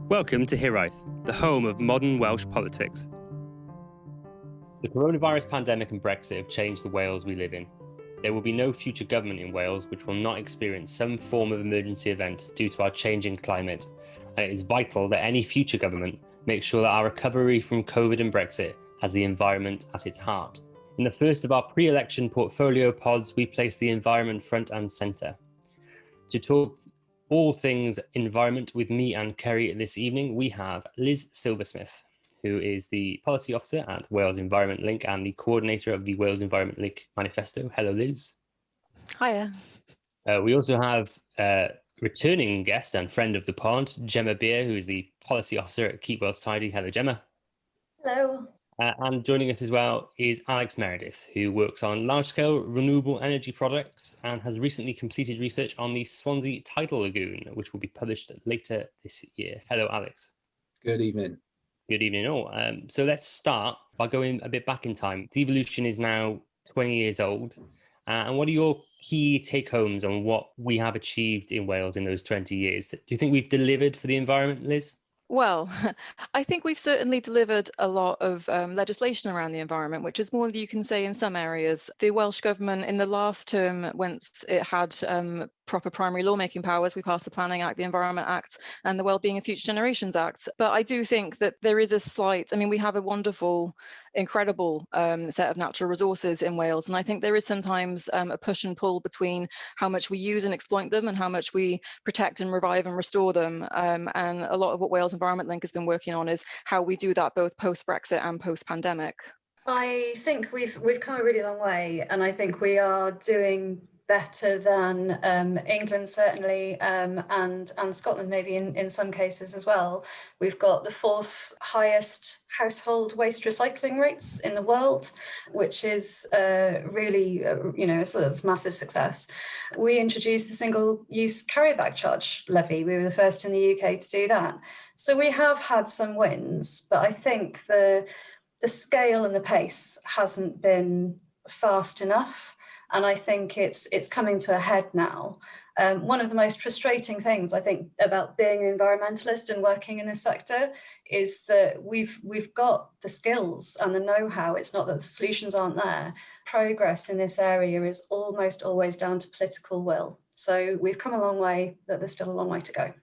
Welcome to Hiraeth, the home of modern Welsh politics. The coronavirus pandemic and Brexit have changed the Wales we live in. There will be no future government in Wales which will not experience some form of emergency event due to our changing climate, and it is vital that any future government makes sure that our recovery from COVID and Brexit has the environment at its heart. In the first of our pre-election portfolio pods, we place the environment front and centre. To talk all things environment with me and Ceri this evening, we have Liz Silversmith, who is the Policy Officer at Wales Environment Link and the coordinator of the Wales Environment Link manifesto. Hello, Liz. Hiya. We also have returning guest and friend of the pod, Jemma Bere, who is the Policy Officer at Keep Wales Tidy. Hello, Jemma. Hello. And joining us as well is Alex Meredith, who works on large-scale renewable energy projects and has recently completed research on the Swansea Tidal Lagoon, which will be published later this year. Hello, Alex. Good evening. Good evening all. So let's start by going a bit back in time. Devolution is now 20 years old. And what are your key take-homes on what we have achieved in Wales in those 20 years? Do you think we've delivered for the environment, Liz? Well, I think we've certainly delivered a lot of legislation around the environment, which is more than you can say in some areas. The Welsh Government in the last term, once it had proper primary lawmaking powers, we passed the Planning Act, the Environment Act and the Wellbeing of Future Generations Act. But I do think that there is a slight, we have a wonderful, incredible set of natural resources in Wales. And I think there is sometimes a push and pull between how much we use and exploit them and how much we protect and revive and restore them. And a lot of what Wales Environment Link has been working on is how we do that both post-Brexit and post-pandemic. I think we've come a really long way, and I think we are doing better than England certainly, and Scotland maybe in some cases as well. We've got the fourth highest household waste recycling rates in the world, which is really, so it's a massive success. We introduced the single-use carrier bag charge levy. We were the first in the UK to do that. So we have had some wins, but I think the scale and the pace hasn't been fast enough. And I think it's coming to a head now. One of the most frustrating things I think about being an environmentalist and working in this sector is that we've got the skills and the know-how. It's not that the solutions aren't there. Progress in this area is almost always down to political will. So we've come a long way, but there's still a long way to go.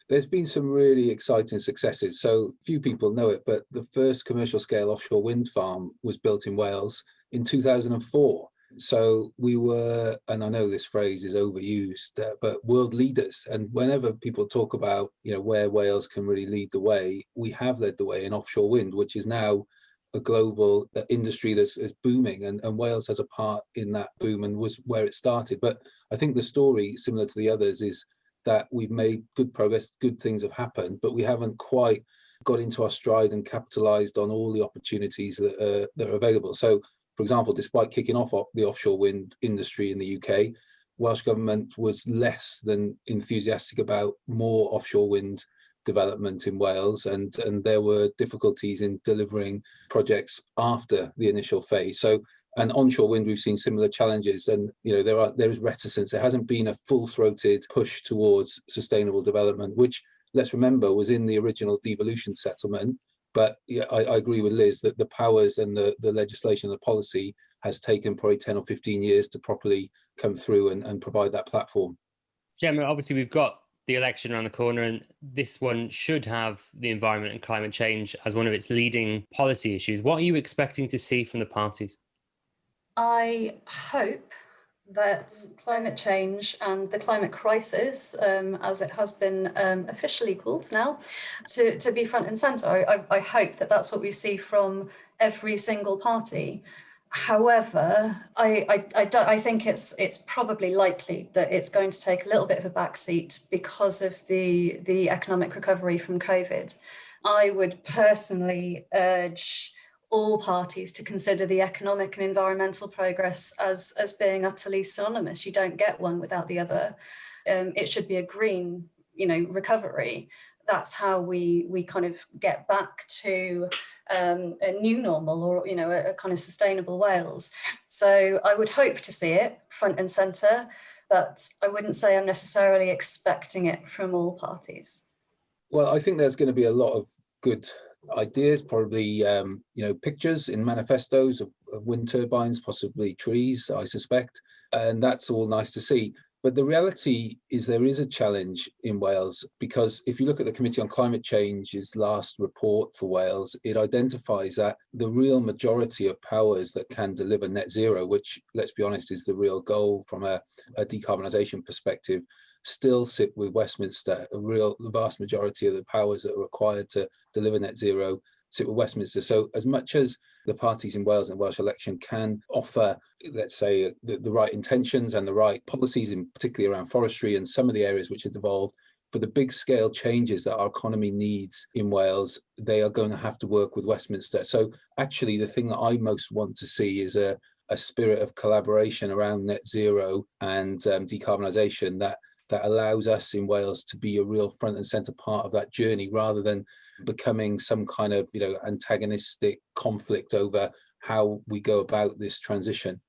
There's been some really exciting successes. So few people know it, but the first commercial scale offshore wind farm was built in Wales in 2004. So we were, and I know this phrase is overused, but world leaders. And whenever people talk about, where Wales can really lead the way, we have led the way in offshore wind, which is now a global industry that's booming. And Wales has a part in that boom and was where it started. But I think the story, similar to the others, is that we've made good progress, good things have happened, but we haven't quite got into our stride and capitalized on all the opportunities that are available. So, for example, despite kicking off the offshore wind industry in the UK, Welsh Government was less than enthusiastic about more offshore wind development in Wales, and there were difficulties in delivering projects after the initial phase. So, and onshore wind, we've seen similar challenges, and there is reticence. There hasn't been a full-throated push towards sustainable development, which, let's remember, was in the original devolution settlement. But yeah, I agree with Liz that the powers and the legislation, the policy has taken probably 10 or 15 years to properly come through and provide that platform. Gemma, obviously we've got the election around the corner, and this one should have the environment and climate change as one of its leading policy issues. What are you expecting to see from the parties? I hope that climate change and the climate crisis, as it has been officially called now, to be front and centre. I hope that that's what we see from every single party. However, I think it's probably likely that it's going to take a little bit of a backseat because of the economic recovery from COVID. I would personally urge all parties to consider the economic and environmental progress as being utterly synonymous. You don't get one without the other. It should be a green, recovery. That's how we kind of get back to a new normal, or a kind of sustainable Wales. So I would hope to see it front and centre, but I wouldn't say I'm necessarily expecting it from all parties. Well, I think there's going to be a lot of good ideas, probably pictures in manifestos of wind turbines, possibly trees, I suspect, and that's all nice to see. But the reality is there is a challenge in Wales, because if you look at the Committee on Climate Change's last report for Wales, it identifies that the real majority of powers that can deliver net zero, which, let's be honest, is the real goal from a decarbonisation perspective, still sit with Westminster. The vast majority of the powers that are required to deliver net zero sit with Westminster. So as much as the parties in Wales and Welsh election can offer, let's say, the right intentions and the right policies, in particularly around forestry and some of the areas which have devolved, for the big scale changes that our economy needs in Wales, they are going to have to work with Westminster. So actually the thing that I most want to see is a spirit of collaboration around net zero and decarbonisation that allows us in Wales to be a real front and centre part of that journey, rather than becoming some kind of antagonistic conflict over how we go about this transition.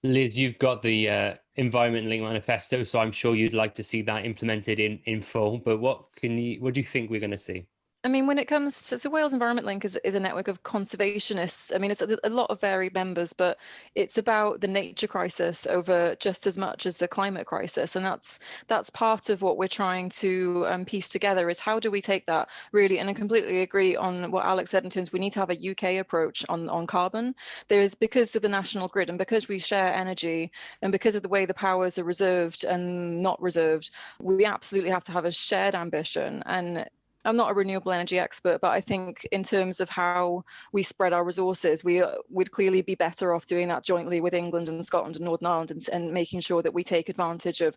Liz, you've got the Environment Link Manifesto, so I'm sure you'd like to see that implemented in full. But what do you think we're going to see? I mean, when it comes to, so Wales Environment Link is a network of conservationists. I mean, it's a lot of varied members, but it's about the nature crisis over just as much as the climate crisis. And that's part of what we're trying to piece together, is how do we take that really, and I completely agree on what Alex said in terms of we need to have a UK approach on carbon. There is, because of the national grid and because we share energy and because of the way the powers are reserved and not reserved, we absolutely have to have a shared ambition. And I'm not a renewable energy expert, but I think in terms of how we spread our resources, we would clearly be better off doing that jointly with England and Scotland and Northern Ireland, and making sure that we take advantage of,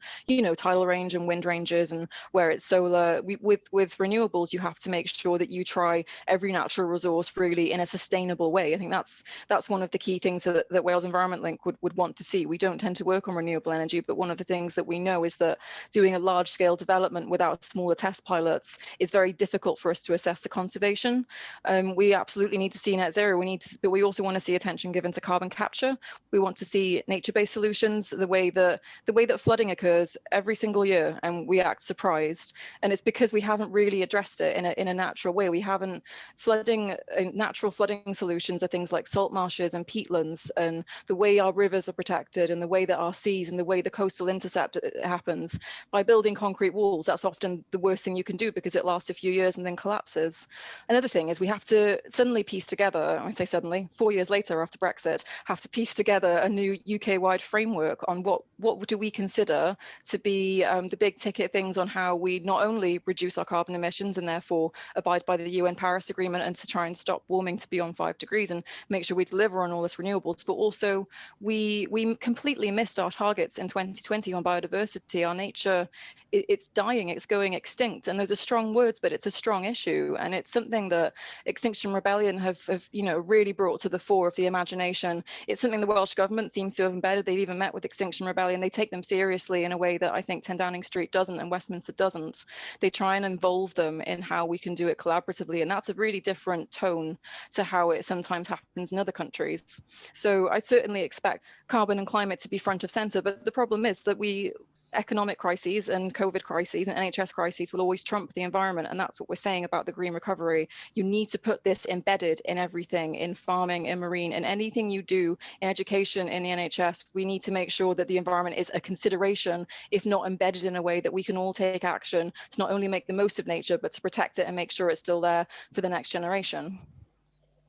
tidal range and wind ranges, and where it's solar. With renewables, you have to make sure that you try every natural resource really in a sustainable way. I think that's one of the key things that Wales Environment Link would want to see. We don't tend to work on renewable energy, but one of the things that we know is that doing a large scale development without smaller test pilots is very difficult for us to assess the conservation. We absolutely need to see net zero. But we also want to see attention given to carbon capture. We want to see nature-based solutions, the way that flooding occurs every single year, and we act surprised. And it's because we haven't really addressed it in a natural way. We haven't natural flooding solutions are things like salt marshes and peatlands, and the way our rivers are protected, and the way that our seas and the way the coastal intercept happens. By building concrete walls, that's often the worst thing you can do, because it lasts a few years and then collapses. Another thing is we have to suddenly piece together, I say suddenly, 4 years later after Brexit, have to piece together a new UK-wide framework on what do we consider to be the big ticket things on how we not only reduce our carbon emissions and therefore abide by the UN Paris Agreement and to try and stop warming to beyond 5 degrees and make sure we deliver on all this renewables, but also we completely missed our targets in 2020 on biodiversity. Our nature, it's dying, it's going extinct, and those are strong words, but it's a strong issue, and it's something that Extinction Rebellion have really brought to the fore of the imagination. It's something the Welsh Government seems to have embedded. They've even met with Extinction Rebellion. They take them seriously in a way that I think 10 Downing Street doesn't and Westminster doesn't. They try and involve them in how we can do it collaboratively, and that's a really different tone to how it sometimes happens in other countries. So I certainly expect carbon and climate to be front of centre, but the problem is that economic crises and COVID crises and NHS crises will always trump the environment. And that's what we're saying about the green recovery. You need to put this embedded in everything, in farming, in marine, and anything you do in education, in the NHS. We need to make sure that the environment is a consideration, if not embedded in a way that we can all take action to not only make the most of nature, but to protect it and make sure it's still there for the next generation.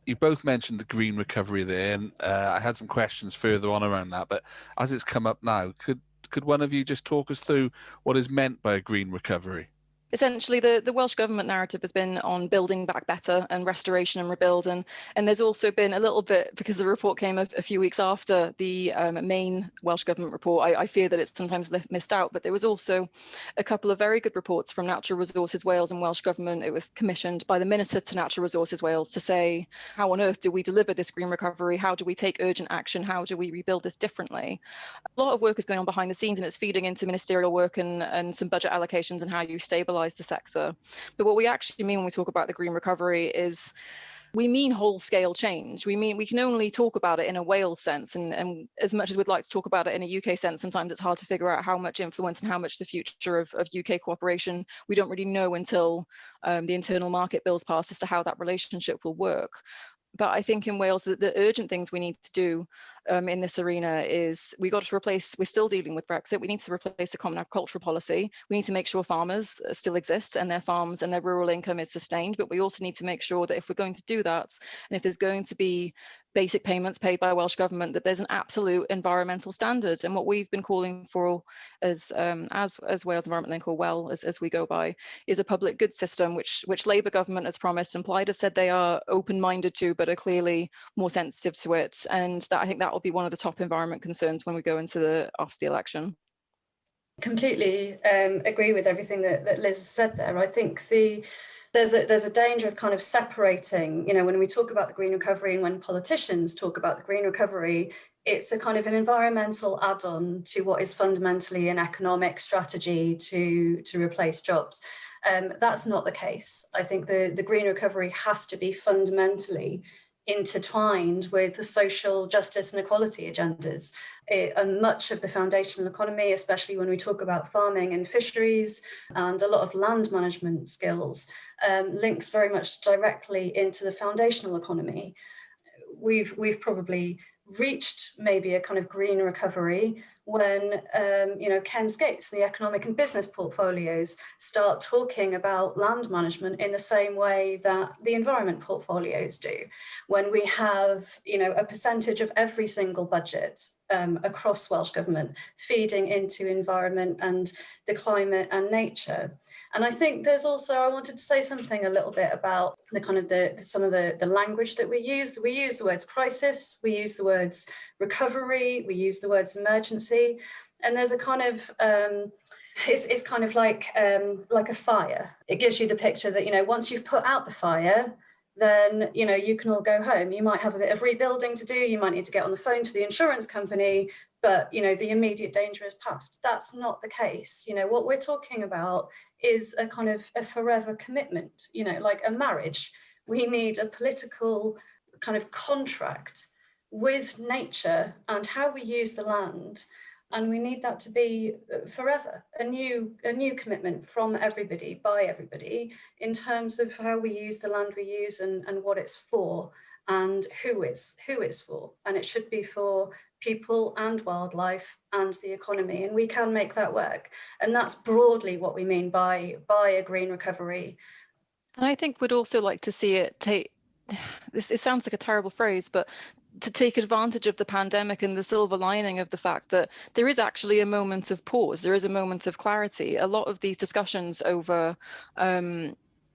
You both mentioned the green recovery there, and I had some questions further on around that, but as it's come up now, could one of you just talk us through what is meant by a green recovery? Essentially, the Welsh Government narrative has been on building back better and restoration and rebuild. And there's also been a little bit, because the report came a few weeks after the main Welsh Government report, I fear that it's sometimes missed out, but there was also a couple of very good reports from Natural Resources Wales and Welsh Government. It was commissioned by the Minister to Natural Resources Wales to say, how on earth do we deliver this green recovery? How do we take urgent action? How do we rebuild this differently? A lot of work is going on behind the scenes, and it's feeding into ministerial work and some budget allocations and how you stabilise the sector. But what we actually mean when we talk about the green recovery is we mean whole scale change. We mean we can only talk about it in a Wales sense, and as much as we'd like to talk about it in a UK sense, sometimes it's hard to figure out how much influence and how much the future of UK cooperation. We don't really know until the internal market bill's passed as to how that relationship will work. But I think in Wales, the urgent things we need to do in this arena is we're still dealing with Brexit. We need to replace the common agricultural policy. We need to make sure farmers still exist and their farms and their rural income is sustained. But we also need to make sure that if we're going to do that, and if there's going to be basic payments paid by Welsh Government, that there's an absolute environmental standard. And what we've been calling for as Wales Environment Link, or WEL as we go by, is a public goods system, which Labour government has promised and Plaid have said they are open-minded to, but are clearly more sensitive to it. And that, I think that will be one of the top environment concerns when we go into after the election. Completely agree with everything that Liz said there. I think there's a danger of kind of separating, when we talk about the green recovery and when politicians talk about the green recovery, it's a kind of an environmental add-on to what is fundamentally an economic strategy to replace jobs. That's not the case. I think the green recovery has to be fundamentally intertwined with the social justice and equality agendas. And much of the foundational economy, especially when we talk about farming and fisheries and a lot of land management skills, links very much directly into the foundational economy. We've probably reached maybe a kind of green recovery when Ken Skates, the economic and business portfolios, start talking about land management in the same way that the environment portfolios do. When we have a percentage of every single budget across Welsh Government feeding into environment and the climate and nature. And I think there's also, I wanted to say something a little bit about the kind of some of the language that we use. We use the words crisis, we use the words recovery, we use the words emergency, and there's a kind of it's kind of like a fire. It gives you the picture that once you've put out the fire, then you can all go home. You might have a bit of rebuilding to do. You might need to get on the phone to the insurance company, but the immediate danger is past. That's not the case. What we're talking about is a kind of a forever commitment. Like a marriage. We need a political kind of contract with nature and how we use the land, and we need that to be forever, a new commitment from everybody, by everybody, in terms of how we use the land we use and what it's for and who it's for. And it should be for people and wildlife and the economy, and we can make that work. And that's broadly what we mean by a green recovery. And I think we'd also like to see it take this, it sounds like a terrible phrase, but to take advantage of the pandemic and the silver lining of the fact that there is actually a moment of pause, there is a moment of clarity. A lot of these discussions over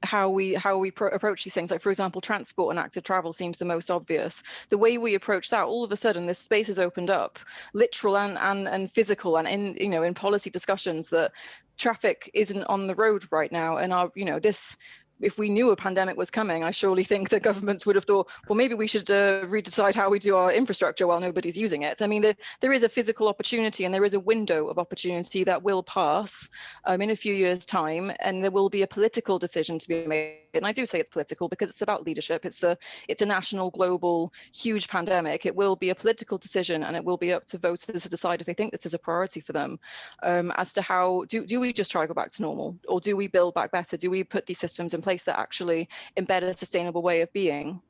how we approach these things, like for example, transport and active travel seems the most obvious. The way we approach that, all of a sudden, this space has opened up, literal and physical, and in policy discussions that traffic isn't on the road right now, and if we knew a pandemic was coming, I surely think that governments would have thought, well, maybe we should redecide how we do our infrastructure while nobody's using it. I mean, there is a physical opportunity and there is a window of opportunity that will pass in a few years' time, and there will be a political decision to be made. And I do say it's political because it's about leadership. It's a national, global, huge pandemic. It will be a political decision, and it will be up to voters to decide if they think this is a priority for them, as to how do we just try to go back to normal, or do we build back better? Do we put these systems in place that actually embed a sustainable way of being?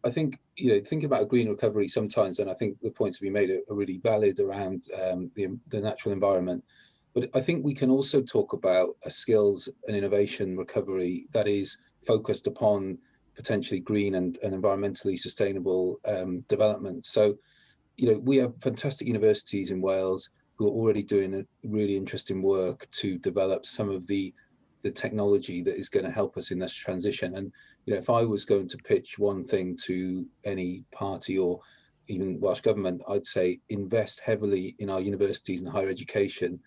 I think, thinking about a green recovery sometimes, and I think the points we made are really valid around the natural environment. But I think we can also talk about a skills and innovation recovery that is focused upon potentially green and environmentally sustainable development. So, we have fantastic universities in Wales who are already doing a really interesting work to develop some of the technology that is going to help us in this transition. And if I was going to pitch one thing to any party or even Welsh Government, I'd say invest heavily in our universities and higher education,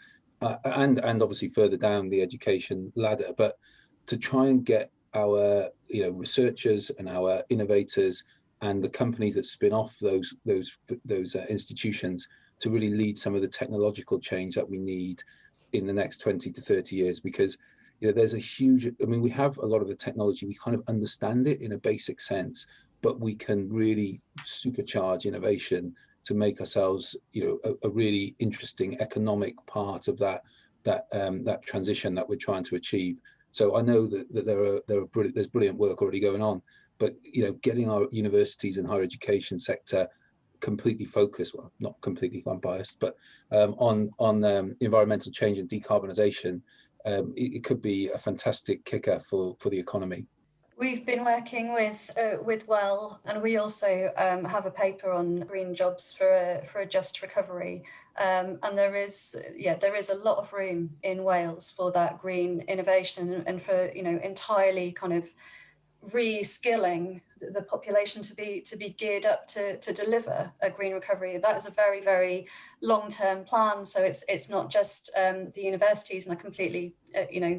and obviously further down the education ladder, but to try and get our researchers and our innovators and the companies that spin off those institutions to really lead some of the technological change that we need in the next 20 to 30 years, because there's a huge, we have a lot of the technology, we kind of understand it in a basic sense, but we can really supercharge innovation to make ourselves, a really interesting economic part of that transition that we're trying to achieve. So I know that there's brilliant work already going on, but getting our universities and higher education sector completely focused, well, not completely, I'm biased, but on environmental change and decarbonisation, it could be a fantastic kicker for the economy. We've been working with WELL, and we also have a paper on green jobs for a just recovery. And there is a lot of room in Wales for that green innovation and for entirely kind of re-skilling the population to be geared up to deliver a green recovery. That is a very, very long-term plan. So it's not just the universities, and I completely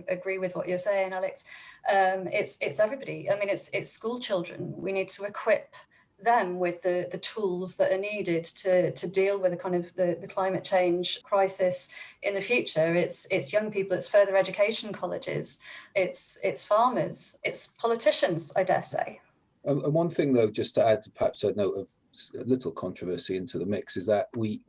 agree with what you're saying, Alex. It's everybody. I mean, it's school children. We need to equip them with the tools that are needed to deal with the climate change crisis in the future. It's young people, it's further education colleges, it's farmers, it's politicians, I dare say. And one thing, though, just to add to perhaps a note of a little controversy into the mix, is that we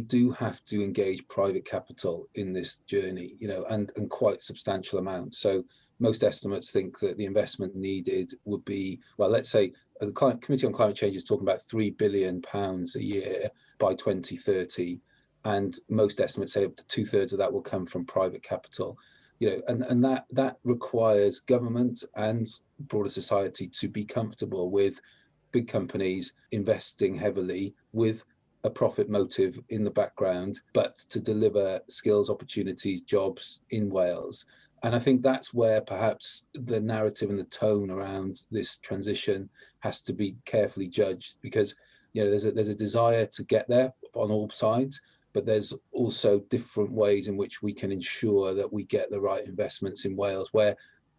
do have to engage private capital in this journey, and quite substantial amounts. So most estimates think that the investment needed would be, well, let's say the Committee on Climate Change is talking about £3 billion a year by 2030, and most estimates say up to 2/3 of that will come from private capital. And that requires government and broader society to be comfortable with big companies investing heavily with a profit motive in the background, but to deliver skills, opportunities, jobs in Wales. And I think that's where perhaps the narrative and the tone around this transition has to be carefully judged, because there's a desire to get there on all sides, but there's also different ways in which we can ensure that we get the right investments in Wales, where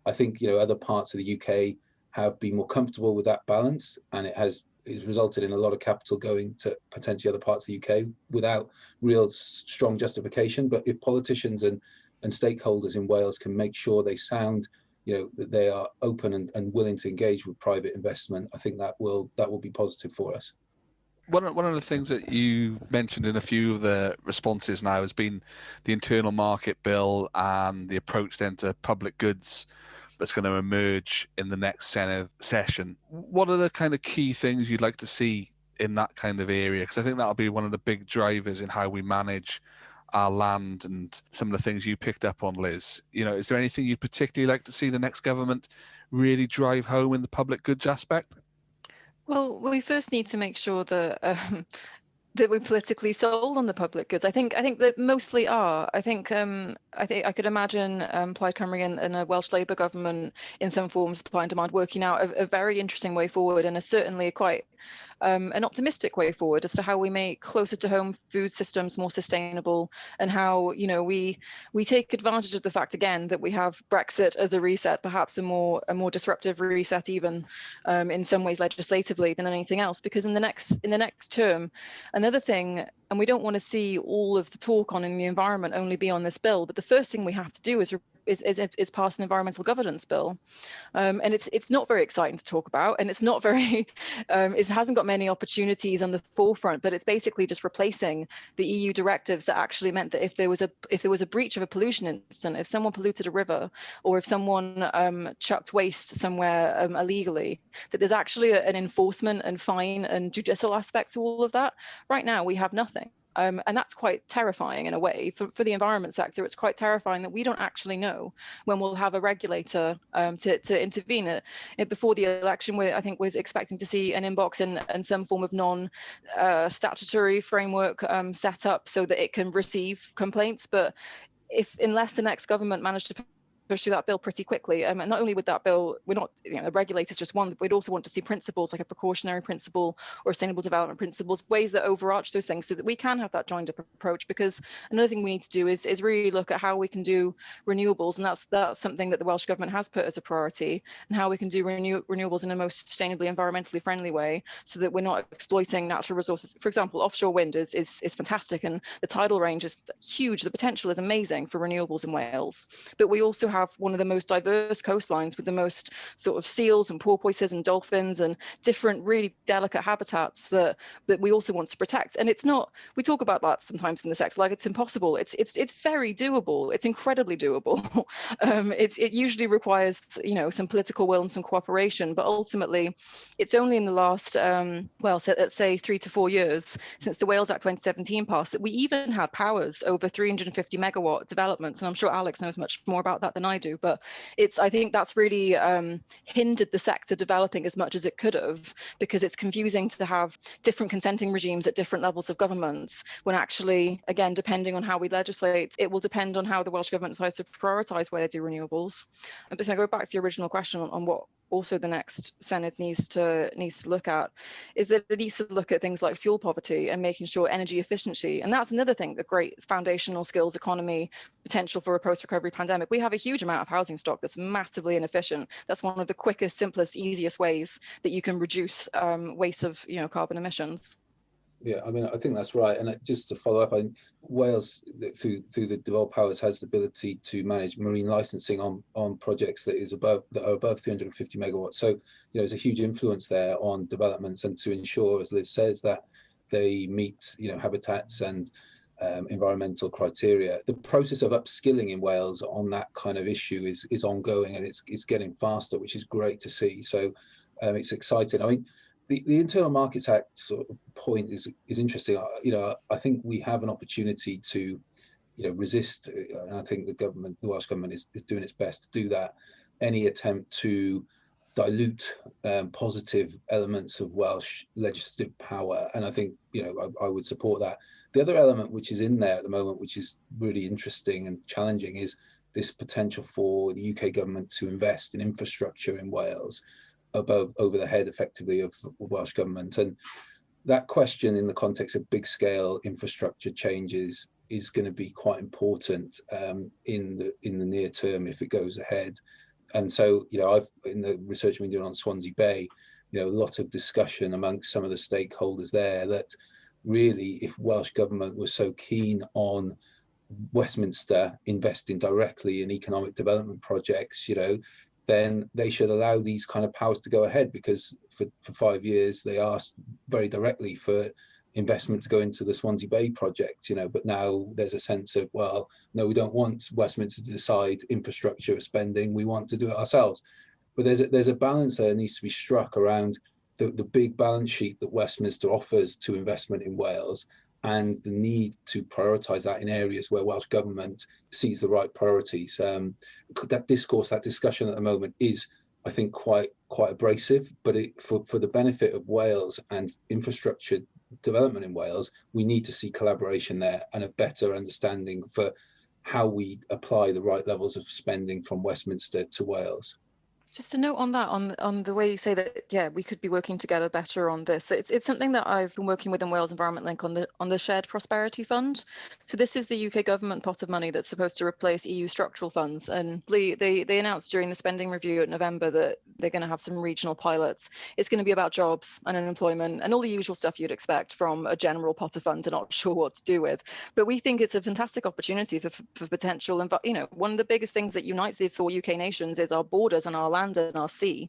I think other parts of the UK have been more comfortable with that balance, and it's resulted in a lot of capital going to potentially other parts of the UK without real strong justification. But if politicians and stakeholders in Wales can make sure they sound, that they are open and willing to engage with private investment, I think that will be positive for us. One of the things that you mentioned in a few of the responses now has been the internal market bill and the approach then to public goods that's going to emerge in the next Senedd session. What are the kind of key things you'd like to see in that kind of area? Because I think that'll be one of the big drivers in how we manage our land and some of the things you picked up on, Liz. Is there anything you'd particularly like to see the next government really drive home in the public goods aspect? Well, we first need to make sure that that we're politically sold on the public goods. I think that mostly are. I think I could imagine Plaid Cymru and a Welsh Labour government in some form, supply and demand, working out a very interesting way forward, and certainly quite an optimistic way forward as to how we make closer to home food systems more sustainable, and how we take advantage of the fact again that we have Brexit as a reset, perhaps a more disruptive reset even in some ways legislatively than anything else, because in the next term, another thing, and we don't want to see all of the talk on in the environment only be on this bill, but the first thing we have to do is pass an environmental governance bill, and it's not very exciting to talk about, and it's not very it hasn't got many opportunities on the forefront, but it's basically just replacing the EU directives that actually meant that if there was a breach of a pollution incident, if someone polluted a river, or if someone chucked waste somewhere illegally, that there's actually an enforcement and fine and judicial aspect to all of that. Right now we have nothing. And that's quite terrifying in a way for the environment sector. It's quite terrifying that we don't actually know when we'll have a regulator to intervene. Before the election, I think we're expecting to see an inbox and some form of non-statutory framework set up so that it can receive complaints. But unless the next government managed to push through that bill pretty quickly. And not only with that bill, we're not, the regulators just one, we'd also want to see principles like a precautionary principle or sustainable development principles, ways that overarch those things so that we can have that joined up approach. Because another thing we need to do is really look at how we can do renewables. And that's something that the Welsh Government has put as a priority, and how we can do renewables in a most sustainably, environmentally friendly way so that we're not exploiting natural resources. For example, offshore wind is fantastic, and the tidal range is huge. The potential is amazing for renewables in Wales. But we also have have one of the most diverse coastlines with the most sort of seals and porpoises and dolphins and different really delicate habitats that we also want to protect. And it's not, we talk about that sometimes in the sector like it's impossible. It's very doable. It's incredibly doable. It usually requires, you know, some political will and some cooperation, but ultimately it's only in the last well, so let's say 3 to 4 years since the Wales Act 2017 passed that we even had powers over 350 megawatt developments. And I'm sure Alex knows much more about that than I do, but I think that's really hindered the sector developing as much as it could have, because it's confusing to have different consenting regimes at different levels of governments, when actually, again, depending on how we legislate, it will depend on how the Welsh Government decides to prioritise where they do renewables. And so I go back to your original question on what also the next Senedd needs to look at, is that it needs to look at things like fuel poverty and making sure energy efficiency. And that's another thing, the great foundational skills economy potential for a post-recovery pandemic. We have a huge amount of housing stock that's massively inefficient. That's one of the quickest, simplest, easiest ways that you can reduce waste of, you know, carbon emissions. Yeah, I mean, I think that's right. And just to follow up, Wales, through the devolved powers, has the ability to manage marine licensing on projects that are above 350 megawatts. So, you know, there's a huge influence there on developments, and to ensure, as Liz says, that they meet, you know, habitats and environmental criteria. The process of upskilling in Wales on that kind of issue is ongoing, and it's getting faster, which is great to see. So it's exciting. I mean, the Internal Markets Act sort of point is interesting. You know, I think we have an opportunity to, you know, resist, and I think the Welsh Government is doing its best to do that, any attempt to dilute positive elements of Welsh legislative power. And I think, you know, I would support that. The other element which is in there at the moment, which is really interesting and challenging, is this potential for the UK government to invest in infrastructure in Wales over the head effectively of Welsh Government. And that question in the context of big scale infrastructure changes is going to be quite important in the near term if it goes ahead. And so, you know, in the research I've been doing on Swansea Bay, you know, a lot of discussion amongst some of the stakeholders there that really, if Welsh Government was so keen on Westminster investing directly in economic development projects, you know, then they should allow these kind of powers to go ahead, because for 5 years they asked very directly for investment to go into the Swansea Bay project, you know, but now there's a sense of, well, no, we don't want Westminster to decide infrastructure spending, we want to do it ourselves. But there's a balance there that needs to be struck around the big balance sheet that Westminster offers to investment in Wales, and the need to prioritise that in areas where Welsh Government sees the right priorities. That discourse, that discussion at the moment is, I think, quite abrasive, but for the benefit of Wales and infrastructure development in Wales, we need to see collaboration there and a better understanding for how we apply the right levels of spending from Westminster to Wales. Just a note on that, on the way you say that, yeah, we could be working together better on this. It's something that I've been working with in Wales Environment Link on the Shared Prosperity Fund. So this is the UK government pot of money that's supposed to replace EU structural funds. And they announced during the spending review in November that they're going to have some regional pilots. It's going to be about jobs and unemployment and all the usual stuff you'd expect from a general pot of funds and not sure what to do with. But we think it's a fantastic opportunity for potential. And, you know, one of the biggest things that unites the 4 UK nations is our borders and our land and our sea.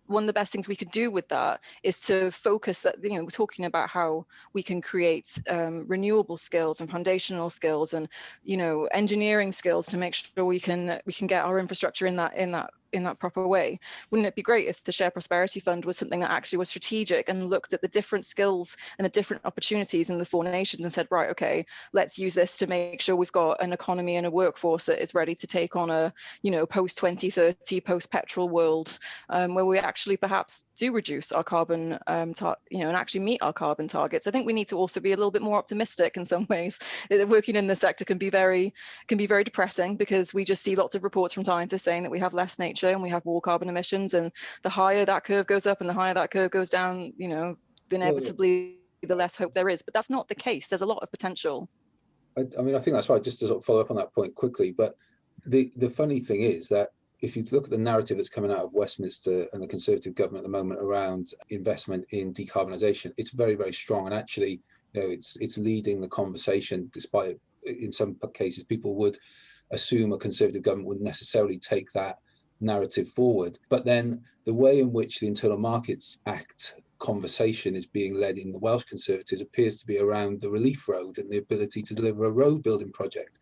One of the best things we could do with that is to focus that, you know, we're talking about how we can create renewable skills and foundational skills and, you know, engineering skills to make sure we can get our infrastructure in that proper way. Wouldn't it be great if the Shared Prosperity Fund was something that actually was strategic and looked at the different skills and the different opportunities in the 4 nations and said, right, okay, let's use this to make sure we've got an economy and a workforce that is ready to take on a, you know, post-2030, post-petrol world, where we actually perhaps do reduce our carbon, you know, and actually meet our carbon targets. I think we need to also be a little bit more optimistic in some ways. Working in the sector can be very depressing, because we just see lots of reports from scientists saying that we have less nature and we have more carbon emissions, and the higher that curve goes up and the higher that curve goes down, you know, inevitably the less hope there is. But that's not the case. There's a lot of potential. I mean, I think that's right, just to sort of follow up on that point quickly. But the funny thing is that if you look at the narrative that's coming out of Westminster and the Conservative government at the moment around investment in decarbonisation, it's very, very strong. And actually, you know, it's leading the conversation, despite in some cases people would assume a Conservative government would necessarily take that narrative forward. But then the way in which the Internal Markets Act conversation is being led in the Welsh Conservatives appears to be around the relief road and the ability to deliver a road building project.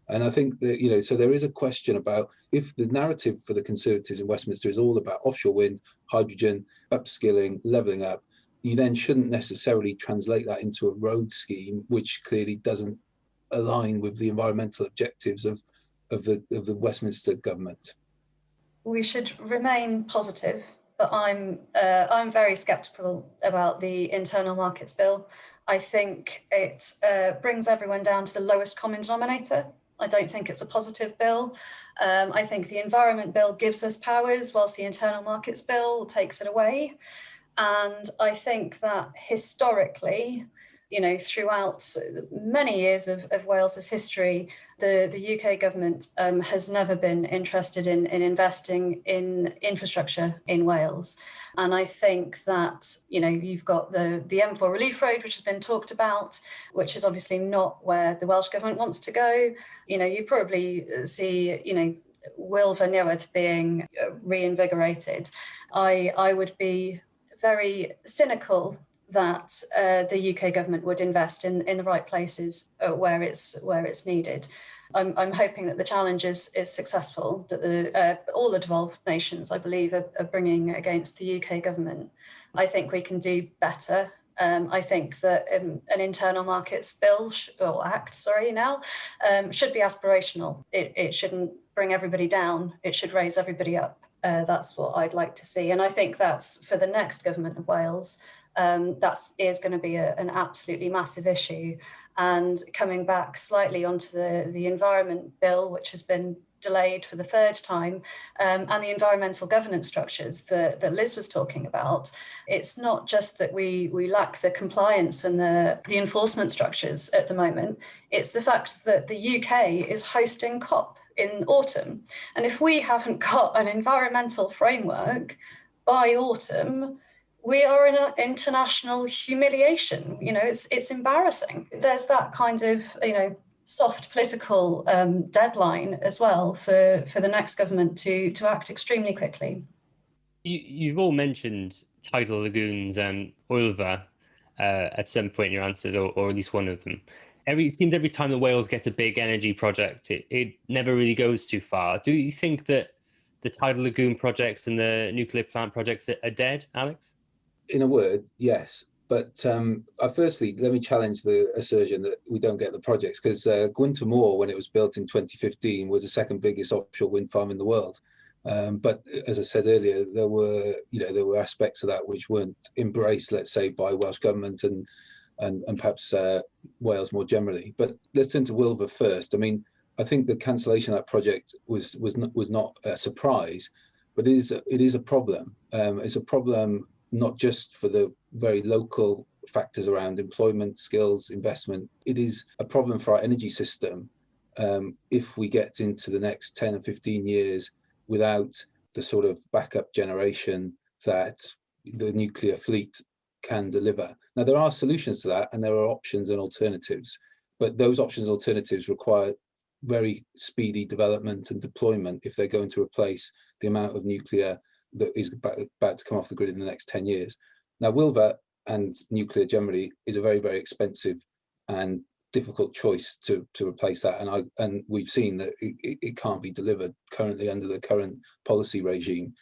And I think that, so there is a question about if the narrative for the Conservatives in Westminster is all about offshore wind, hydrogen, upskilling, levelling up, you then shouldn't necessarily translate that into a road scheme, which clearly doesn't align with the environmental objectives of the Westminster government. We should remain positive, but I'm very sceptical about the Internal Markets Bill. I think it brings everyone down to the lowest common denominator. I don't think it's a positive bill. I think the Environment Bill gives us powers, whilst the Internal Markets Bill takes it away. And I think that historically, throughout many years of Wales's history, the UK government has never been interested in investing in infrastructure in Wales. And I think that, you've got the M4 Relief Road, which has been talked about, which is obviously not where the Welsh government wants to go. You probably see, Wilfa Newydd being reinvigorated. I would be very cynical that the UK government would invest in the right places where it's needed. I'm hoping that the challenge is successful, that all the devolved nations, I believe, are bringing against the UK government. I think we can do better. I think that an Internal Markets Bill should be aspirational. It shouldn't bring everybody down. It should raise everybody up. That's what I'd like to see. And I think that's for the next government of Wales. That is going to be an absolutely massive issue. And coming back slightly onto the Environment Bill, which has been delayed for the third time, and the environmental governance structures that Liz was talking about, it's not just that we lack the compliance and the enforcement structures at the moment, it's the fact that the UK is hosting COP in autumn. And if we haven't got an environmental framework by autumn, we are in an international humiliation. It's embarrassing. There's that kind of, soft political deadline as well for the next government to act extremely quickly. You've all mentioned tidal lagoons and Oilva at some point in your answers, or at least one of them. It seems every time that Wales gets a big energy project, it never really goes too far. Do you think that the tidal lagoon projects and the nuclear plant projects are dead, Alex? In a word, yes. But firstly, let me challenge the assertion that we don't get the projects, because Gwynfor Moor, when it was built in 2015, was the second biggest offshore wind farm in the world. But as I said earlier, there were aspects of that which weren't embraced, let's say, by Welsh Government and perhaps Wales more generally. But let's turn to Wilfa first. I mean, I think the cancellation of that project was not a surprise, but it is a problem. It's a problem not just for the very local factors around employment, skills, investment. It is a problem for our energy system if we get into the next 10 or 15 years without the sort of backup generation that the nuclear fleet can deliver. Now, there are solutions to that, and there are options and alternatives, but those options and alternatives require very speedy development and deployment if they're going to replace the amount of nuclear that is about to come off the grid in the next 10 years. Now, Wilfa and nuclear generally is a very, very expensive and difficult choice to replace that. And we've seen that it can't be delivered currently under the current policy regime.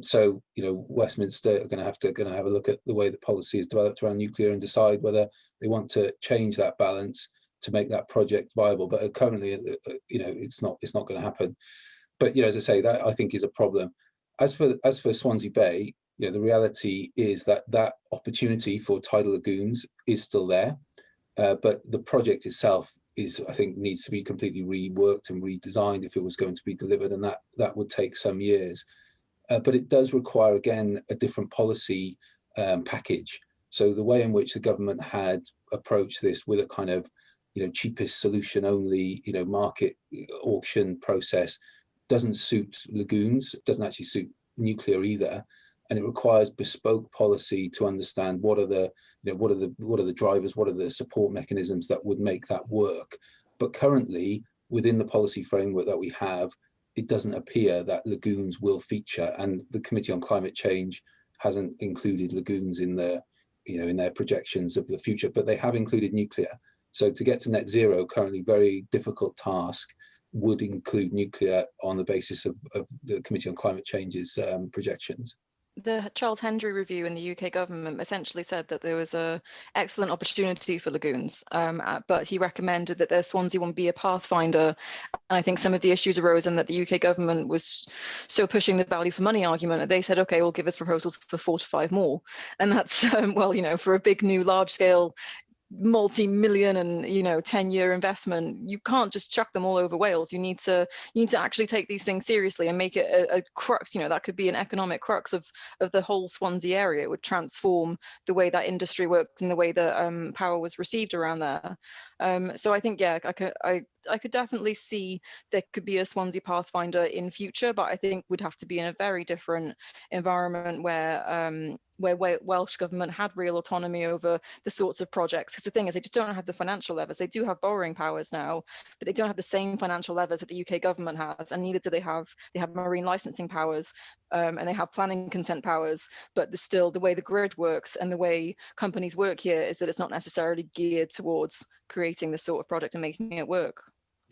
So, Westminster are going to have a look at the way the policy is developed around nuclear and decide whether they want to change that balance to make that project viable. But currently, it's not going to happen. But as I say, that I think is a problem. As for Swansea Bay, the reality is that opportunity for tidal lagoons is still there, but the project itself I think needs to be completely reworked and redesigned if it was going to be delivered, and that would take some years. But it does require, again, a different policy package. So the way in which the government had approached this with a kind of cheapest solution only market auction process doesn't suit lagoons, doesn't actually suit nuclear either, and it requires bespoke policy to understand what are the drivers, what are the support mechanisms that would make that work. But currently, within the policy framework that we have, it doesn't appear that lagoons will feature, and the Committee on Climate Change hasn't included lagoons in their, in their projections of the future, but they have included nuclear. So to get to net zero, currently very difficult task, would include nuclear on the basis of the Committee on Climate Change's projections. The Charles Hendry review in the UK government essentially said that there was an excellent opportunity for lagoons, but he recommended that the Swansea one be a pathfinder. And I think some of the issues arose and that the UK government was so pushing the value for money argument that they said, okay, we'll give us proposals for 4 to 5 more. And that's, well, for a big new large scale multi-million and 10-year investment, you can't just chuck them all over Wales. You need to actually take these things seriously and make it a crux. That could be an economic crux of the whole Swansea area. It would transform the way that industry works and the way that power was received around there. So I think, yeah, I could definitely see there could be a Swansea Pathfinder in future, but I think we'd have to be in a very different environment where Welsh Government had real autonomy over the sorts of projects. Because the thing is, they just don't have the financial levers. They do have borrowing powers now, but they don't have the same financial levers that the UK government has, and neither do they have. They have marine licensing powers, and they have planning consent powers, but still the way the grid works and the way companies work here is that it's not necessarily geared towards creating this sort of project and making it work.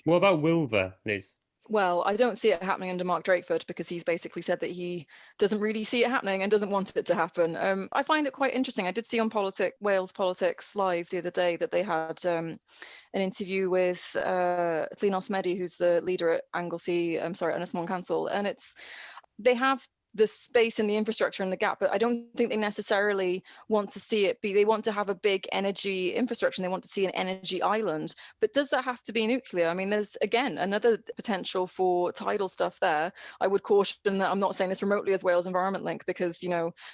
What about Wilver, Liz? Well, I don't see it happening under Mark Drakeford, because he's basically said that he doesn't really see it happening and doesn't want it to happen. I find it quite interesting. I did see on Wales Politics Live the other day that they had an interview with Llyn Medi, who's the leader at Anglesey, Ynys Môn Council, and they have the space and the infrastructure and the gap, but I don't think they necessarily want to see it be, they want to have a big energy infrastructure and they want to see an energy island. But does that have to be nuclear? I mean, there's, again, another potential for tidal stuff there. I would caution that I'm not saying this remotely as Wales Environment Link, because,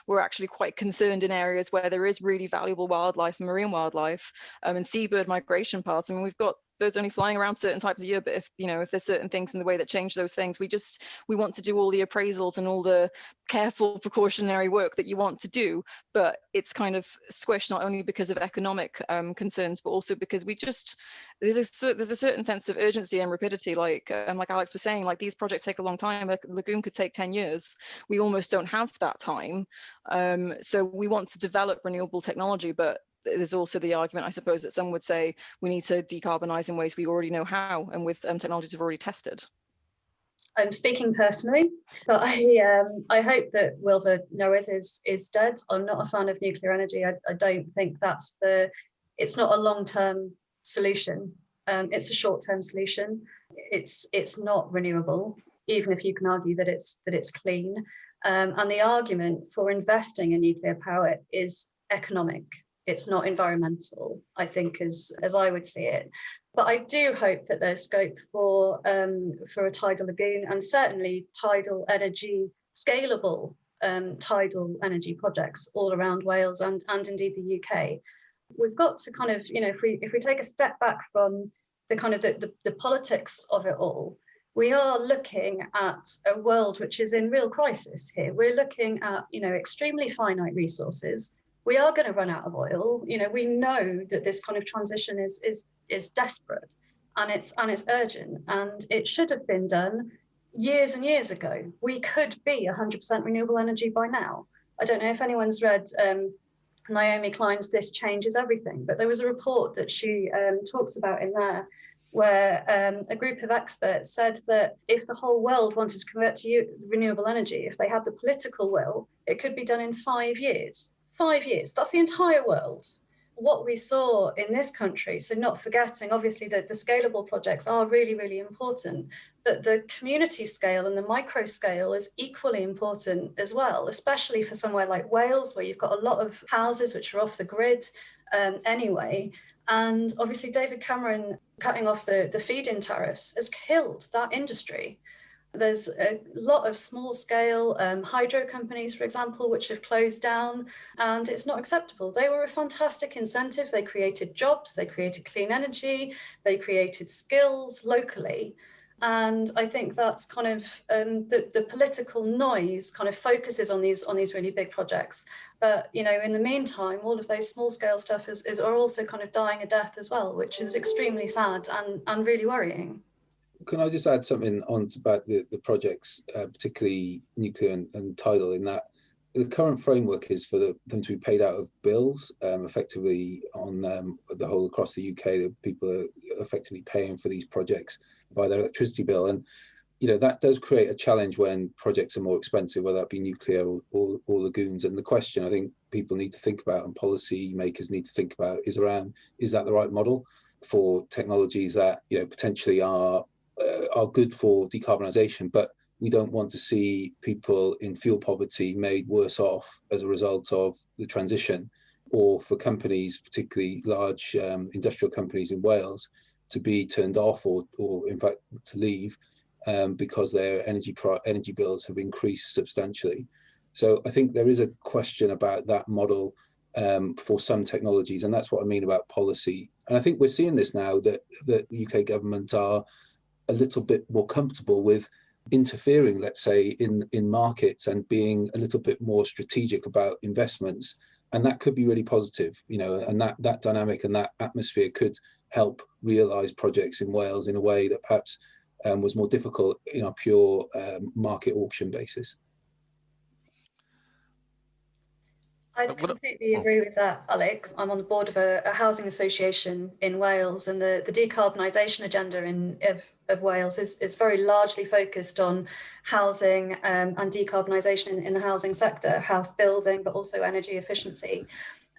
we're actually quite concerned in areas where there is really valuable wildlife and marine wildlife and seabird migration paths. I mean, we've got birds only flying around certain types of year, but if there's certain things in the way that change those things, we want to do all the appraisals and all the careful precautionary work that you want to do, but it's kind of squished, not only because of economic concerns, but also because there's a certain sense of urgency and rapidity, like Alex was saying, like these projects take a long time. A lagoon could take 10 years. We almost don't have that time. So we want to develop renewable technology, but there's also the argument, I suppose, that some would say we need to decarbonise in ways we already know how and with technologies we've already tested. I'm speaking personally, but I hope that Wilver Noeth is dead. I'm not a fan of nuclear energy. I don't think it's not a long-term solution. It's a short-term solution. It's not renewable, even if you can argue that it's clean. And the argument for investing in nuclear power is economic. It's not environmental, I think, as I would see it. But I do hope that there's scope for a tidal lagoon, and certainly tidal energy, scalable tidal energy projects all around Wales and indeed the UK. We've got to kind of, if we take a step back from the kind of the politics of it all, we are looking at a world which is in real crisis here. We're looking at, extremely finite resources. We are going to run out of oil. We know that this kind of transition is desperate and it's urgent, and it should have been done years and years ago. We could be 100% renewable energy by now. I don't know if anyone's read Naomi Klein's This Changes Everything, but there was a report that she talks about in there where a group of experts said that if the whole world wanted to convert to renewable energy, if they had the political will, it could be done in 5 years. 5 years, that's the entire world. What we saw in this country, so not forgetting, obviously, that the scalable projects are really, really important, but the community scale and the micro scale is equally important as well, especially for somewhere like Wales, where you've got a lot of houses which are off the grid anyway. And obviously, David Cameron cutting off the feed-in tariffs has killed that industry. There's a lot of small-scale hydro companies, for example, which have closed down, and it's not acceptable. They were a fantastic incentive. They created jobs, they created clean energy, they created skills locally. And I think that's kind of the political noise kind of focuses on these really big projects. But, in the meantime, all of those small-scale stuff are also kind of dying a death as well, which is extremely sad and really worrying. Can I just add something on about the projects, particularly nuclear and tidal, in that the current framework is for them to be paid out of bills, effectively on the whole across the UK. That people are effectively paying for these projects by their electricity bill, and that does create a challenge when projects are more expensive, whether that be nuclear or lagoons. And the question I think people need to think about, and policy makers need to think about, is around, is that the right model for technologies that potentially are good for decarbonisation, but we don't want to see people in fuel poverty made worse off as a result of the transition, or for companies, particularly large industrial companies in Wales, to be turned off or in fact to leave because their energy bills have increased substantially. So I think there is a question about that model for some technologies, and that's what I mean about policy. And I think we're seeing this now, that the UK government are a little bit more comfortable with interfering, let's say, in markets and being a little bit more strategic about investments. And that could be really positive, and that dynamic and that atmosphere could help realise projects in Wales in a way that perhaps was more difficult in a pure market auction basis. I'd completely agree with that, Alex. I'm on the board of a housing association in Wales, and the decarbonisation agenda of Wales is very largely focused on housing and decarbonisation in the housing sector, house building, but also energy efficiency.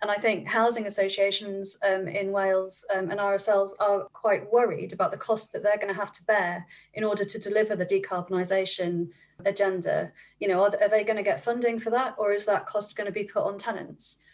And I think housing associations in Wales and ourselves are quite worried about the cost that they're going to have to bear in order to deliver the decarbonisation agenda. Are they going to get funding for that, or is that cost going to be put on tenants?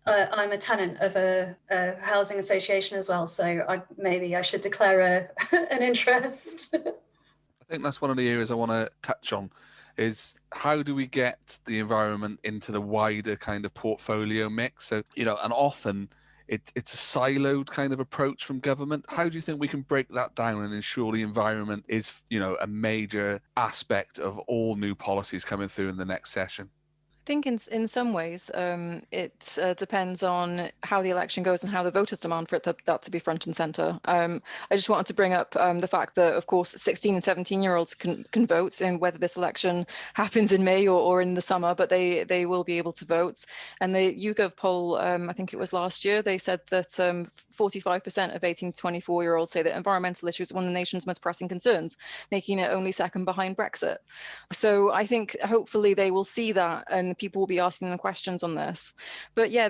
I'm a tenant of a housing association as well, so maybe I should declare an interest. I think that's one of the areas I want to touch on, is how do we get the environment into the wider kind of portfolio mix? So, and often it's a siloed kind of approach from government. How do you think we can break that down and ensure the environment is, a major aspect of all new policies coming through in the next session? I think in some ways it depends on how the election goes and how the voters demand for that to be front and centre. I just wanted to bring up the fact that, of course, 16 and 17-year-olds can vote in whether this election happens in May or in the summer, but they will be able to vote. And the YouGov poll, I think it was last year, they said that 45% of 18 to 24-year-olds say that environmental issues are one of the nation's most pressing concerns, making it only second behind Brexit. So I think hopefully they will see that, and people will be asking them questions on this. But yeah,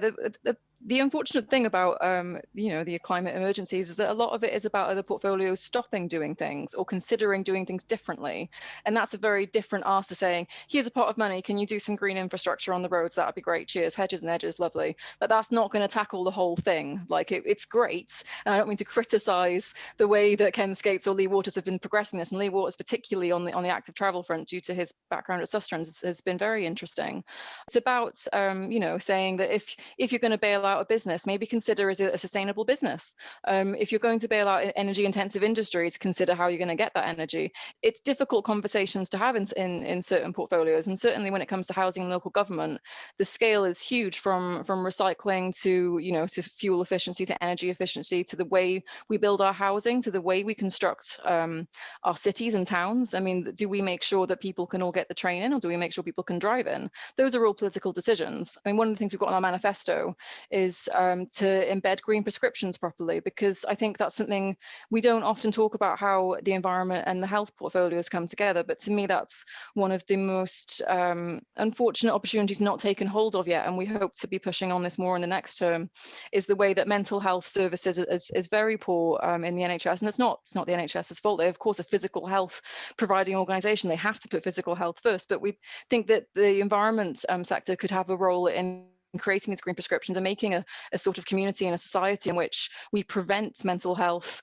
the unfortunate thing about the climate emergencies is that a lot of it is about other portfolios stopping doing things or considering doing things differently. And that's a very different ask to saying, here's a pot of money, can you do some green infrastructure on the roads? That'd be great, cheers, hedges and edges, lovely. But that's not going to tackle the whole thing. Like it's great, and I don't mean to criticize the way that Ken Skates or Lee Waters have been progressing this, and Lee Waters particularly on the active travel front, due to his background at Sustrans, has been very interesting. It's about saying that if you're going to bail out a business, maybe consider, is it a sustainable business? If you're going to bail out energy intensive industries, consider how you're going to get that energy. It's difficult conversations to have in certain portfolios, and certainly when it comes to housing and local government, the scale is huge, from recycling to to fuel efficiency, to energy efficiency, to the way we build our housing, to the way we construct our cities and towns. I mean, do we make sure that people can all get the train in, or do we make sure people can drive in? Those are all political decisions. I mean, one of the things we've got in our manifesto is to embed green prescriptions properly, because I think that's something we don't often talk about, how the environment and the health portfolios come together. But to me, that's one of the most unfortunate opportunities not taken hold of yet, and we hope to be pushing on this more in the next term, is the way that mental health services is very poor in the NHS. And it's not the NHS's fault. They're, of course, a physical health providing organisation. They have to put physical health first. But we think that the environment sector could have a role in creating these green prescriptions and making a sort of community and a society in which we prevent mental health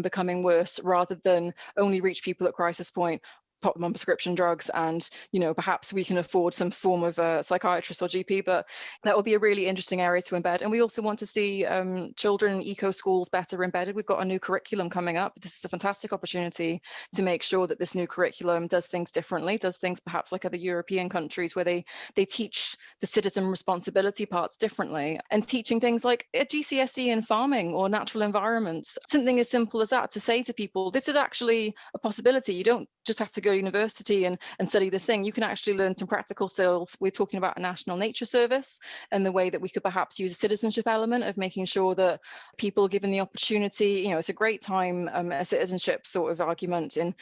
becoming worse, rather than only reach people at crisis point. pop them on prescription drugs, and perhaps we can afford some form of a psychiatrist or GP. But that will be a really interesting area to embed. And we also want to see children in eco schools better embedded. We've got a new curriculum coming up. This is a fantastic opportunity to make sure that this new curriculum does things differently, does things perhaps like other European countries, where they teach the citizen responsibility parts differently, and teaching things like a GCSE in farming or natural environments. Something as simple as that, to say to people, this is actually a possibility. You don't just have to go to university and study this thing. You can actually learn some practical skills. We're talking about a national nature service, and the way that we could perhaps use a citizenship element of making sure that people are given the opportunity. It's a great time, a citizenship sort of argument in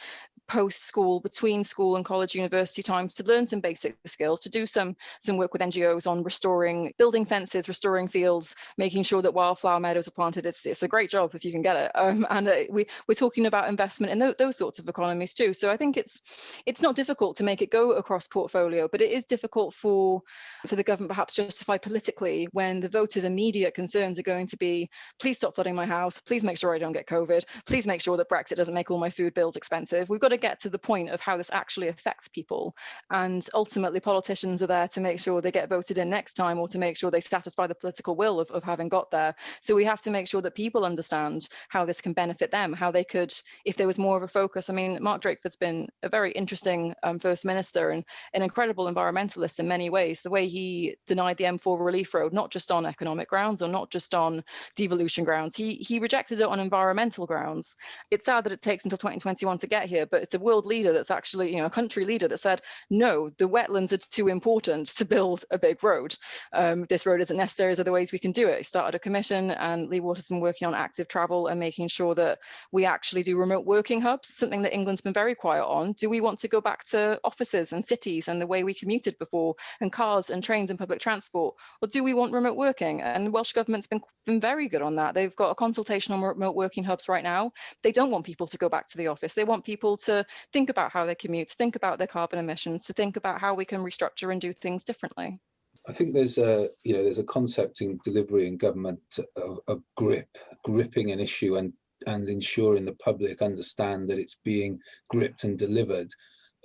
post-school, between school and college, university times, to learn some basic skills, to do some work with NGOs on restoring, building fences, restoring fields, making sure that wildflower meadows are planted. It's a great job if you can get it. We're talking about investment in those sorts of economies too. So I think it's not difficult to make it go across portfolio, but it is difficult for the government perhaps justify politically when the voters' immediate concerns are going to be, please stop flooding my house, please make sure I don't get COVID, please make sure that Brexit doesn't make all my food bills expensive. We've got to get to the point of how this actually affects people, and ultimately politicians are there to make sure they get voted in next time, or to make sure they satisfy the political will of having got there. So we have to make sure that people understand how this can benefit them, how they could, if there was more of a focus. I mean, Mark Drakeford's been a very interesting First Minister and an incredible environmentalist in many ways. The way he denied the M4 relief road, not just on economic grounds or not just on devolution grounds, he rejected it on environmental grounds. It's sad that it takes until 2021 to get here, but it's a world leader that's actually, a country leader that said, no, the wetlands are too important to build a big road. This road isn't necessary, there's other ways we can do it. He started a commission, and Lee Water's been working on active travel and making sure that we actually do remote working hubs, something that England's been very quiet on. Do we want to go back to offices and cities and the way we commuted before, and cars and trains and public transport? Or do we want remote working? And the Welsh Government's been very good on that. They've got a consultation on remote working hubs right now. They don't want people to go back to the office. They want people to think about how they commute, think about their carbon emissions, to think about how we can restructure and do things differently. I think there's a concept in delivery in government of gripping an issue and ensuring the public understand that it's being gripped and delivered.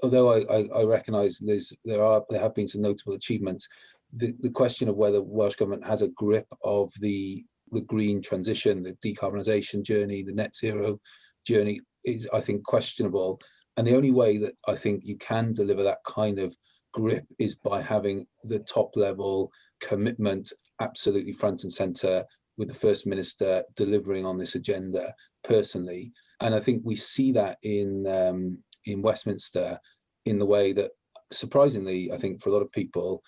Although I recognise, Liz, there have been some notable achievements. The question of whether Welsh Government has a grip of the green transition, the decarbonisation journey, the net zero journey is, I think, questionable. And the only way that I think you can deliver that kind of grip is by having the top level commitment absolutely front and centre, with the First Minister delivering on this agenda personally. And I think we see that in Westminster, in the way that, surprisingly, I think for a lot of people,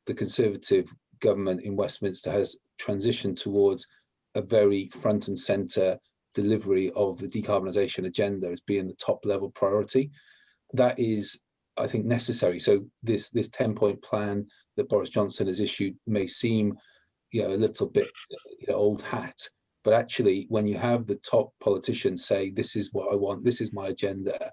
the Conservative government in Westminster has transitioned towards a very front and centre delivery of the decarbonisation agenda as being the top level priority. That is, I think, necessary. So this 10-point plan that Boris Johnson has issued may seem, a little bit, old hat, but actually, when you have the top politicians say, "This is what I want, this is my agenda,"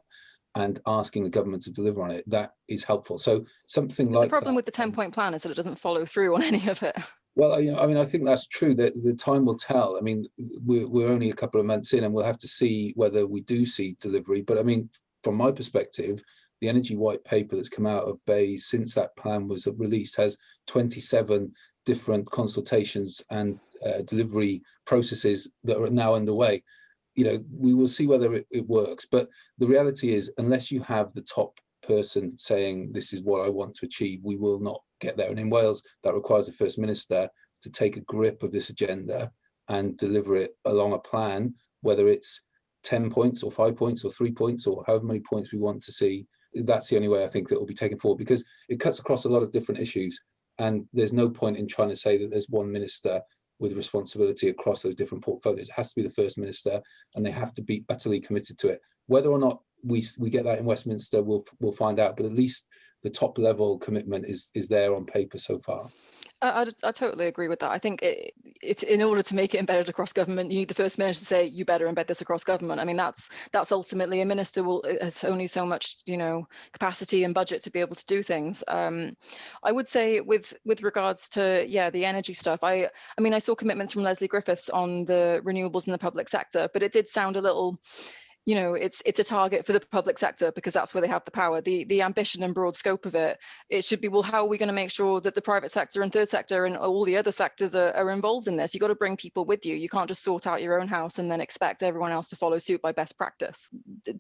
and asking the government to deliver on it, that is helpful. So something like the problem with the 10-point plan is that it doesn't follow through on any of it. Well, I think that's true. That the time will tell. I mean, we're only a couple of months in, and we'll have to see whether we do see delivery. But I mean, from my perspective, the energy white paper that's come out of Bere since that plan was released has 27 different consultations and delivery processes that are now underway. We will see whether it works. But the reality is, unless you have the top person saying, "This is what I want to achieve," we will not get there. And in Wales, that requires the First Minister to take a grip of this agenda and deliver it along a plan, whether it's 10 points or 5 points or 3 points or however many points we want to see. That's the only way I think that will be taken forward, because it cuts across a lot of different issues. And there's no point in trying to say that there's one minister with responsibility across those different portfolios. It has to be the First Minister, and they have to be utterly committed to it. Whether or not we get that in Westminster, we'll find out. But at least the top level commitment is there on paper so far. I totally agree with that. I think it's in order to make it embedded across government, you need the First Minister to say, you better embed this across government. I mean, that's ultimately, a minister has only so much, capacity and budget to be able to do things. I would say with regards to, the energy stuff, I saw commitments from Leslie Griffiths on the renewables in the public sector, but it did sound a little, you know, it's a target for the public sector because that's where they have the power. The ambition and broad scope of it should be, well, how are we going to make sure that the private sector and third sector and all the other sectors are involved in this? You've got to bring people with you. You can't just sort out your own house and then expect everyone else to follow suit by best practice.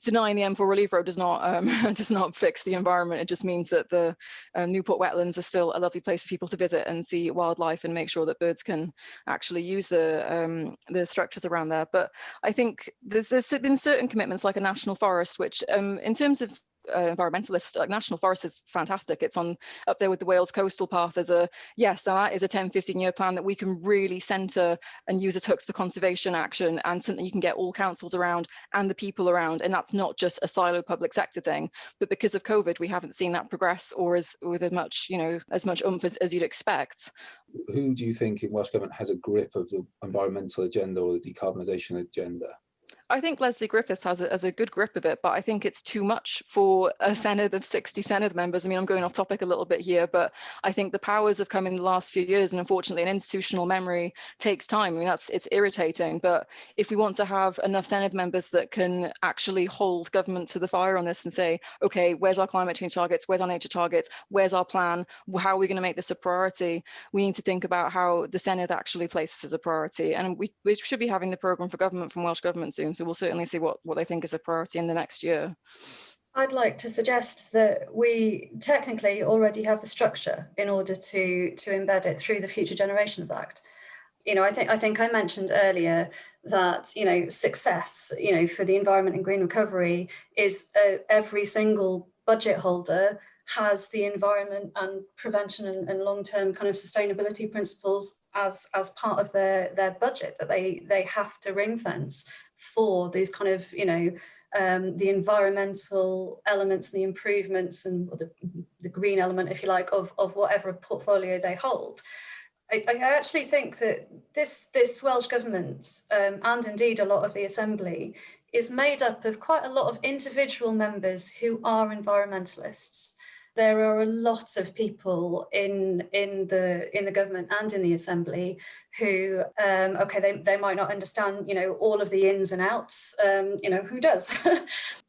Denying the M4 relief road does not fix the environment. It just means that the Newport wetlands are still a lovely place for people to visit and see wildlife and make sure that birds can actually use the structures around there. But I think there's been certain commitments like a national forest, which in terms of environmentalists, like national forest is fantastic. It's on up there with the Wales coastal path as a, yes, that is a 10-15 year plan that we can really centre and use as hooks for conservation action, and something you can get all councils around and the people around. And that's not just a silo public sector thing, but because of COVID, we haven't seen that progress or with as much, you know, as much oomph as you'd expect. Who do you think in Welsh Government has a grip of the environmental agenda or the decarbonisation agenda? I think Leslie Griffiths has a good grip of it, but I think it's too much for a Senedd of 60 Senedd members. I mean, I'm going off topic a little bit here, but I think the powers have come in the last few years, and unfortunately an institutional memory takes time. I mean, it's irritating, but if we want to have enough Senedd members that can actually hold government to the fire on this and say, okay, where's our climate change targets, where's our nature targets, where's our plan, how are we going to make this a priority, we need to think about how the Senedd actually places as a priority. And we should be having the programme for government from Welsh Government soon, so we'll certainly see what they think is a priority in the next year. I'd like to suggest that we technically already have the structure in order to embed it through the Future Generations Act. You know, I think I mentioned earlier that, you know, success, you know, for the environment and green recovery is every single budget holder has the environment and prevention and long-term kind of sustainability principles as part of their budget that they have to ring fence for these kind of, you know, the environmental elements and the improvements and the green element, if you like, of whatever portfolio they hold. I actually think that this Welsh Government and indeed a lot of the Assembly is made up of quite a lot of individual members who are environmentalists. There are a lot of people in the government and in the Assembly who, okay, they might not understand, you know, all of the ins and outs, you know, who does?